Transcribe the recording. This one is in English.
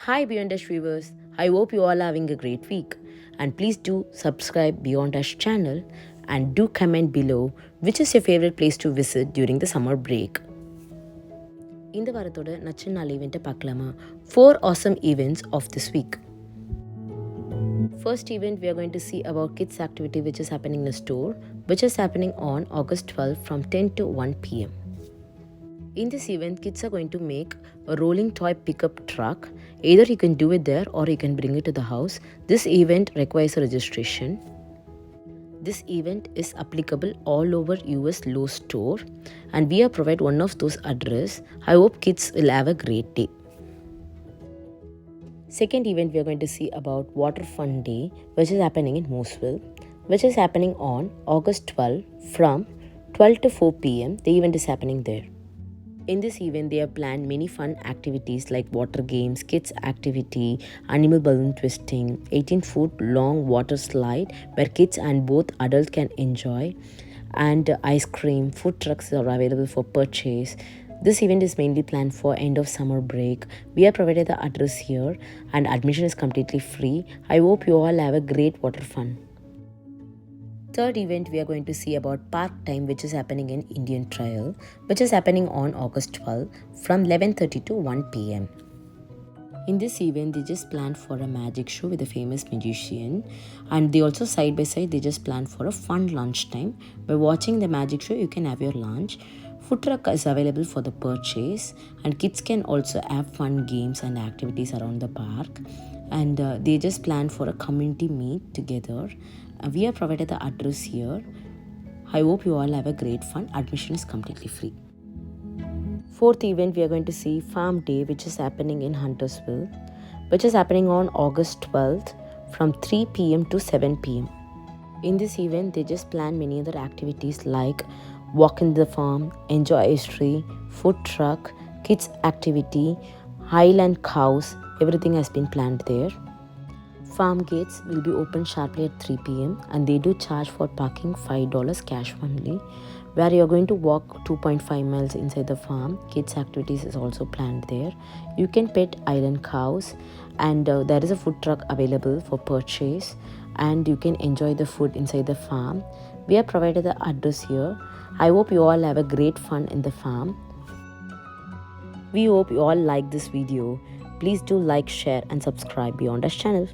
Hi BeyondAsh viewers, I hope you all are having a great week, and please do subscribe BeyondAsh channel and do comment below which is your favorite place to visit during the summer break. இந்த வாரத்தோட நச்சு நாள் ஈவெண்ட்டை பார்க்கலாமா? 4 awesome events of this week. First event, we are going to see about kids activity which is happening in the store, which is happening on August 12 from 10 to 1 p.m. In this event, kids are going to make a rolling toy pickup truck. Either you can do it there or you can bring it to the house. This event requires a registration. This event is applicable all over US Lowe store, and we have provided one of those address. I hope kids will have a great day. Second event, we are going to see about Water Fun Day, which is happening in Mooseville, which is happening on August 12 from 12 to 4 p.m. The event is happening there. In this event, they have planned many fun activities like water games, kids activity, animal balloon twisting, 18-foot long water slide where kids and both adults can enjoy, and ice cream. Food trucks are available for purchase. This event is mainly planned for end of summer break. We have provided the address here, and admission is completely free. I hope you all have a great water fun. Third event, we are going to see about Park Time, which is happening in Indian Trail, which is happening on August 12 from 11:30 to 1 p.m. In this event, they just planned for a magic show with a famous magician, and they also side by side they just planned for a fun lunch time. By watching the magic show, you can have your lunch. Food truck is available for the purchase, and kids can also have fun games and activities around the park. And they just planned for a community meet together. We have provided the address here. I hope you all have a great fun. Admission is completely free. Fourth event, we are going to see Farm Day, which is happening in Huntersville, which is happening on August 12th from 3 p.m. to 7 p.m. In this event, they just plan many other activities like walk in the farm, enjoy history, food truck, kids activity, highland cows. Everything has been planned there. Farm gates will be open sharply at 3 p.m. and they do charge for parking $5 cash only, where you are going to walk 2.5 miles inside the farm. Kids activities is also planned there. You can pet island cows, and there is a food truck available for purchase, and you can enjoy the food inside the farm. We have provided the address here. I hope you all have a great fun in the farm. We hope you all like this video. Please do like, share and subscribe BeyondAsh channel.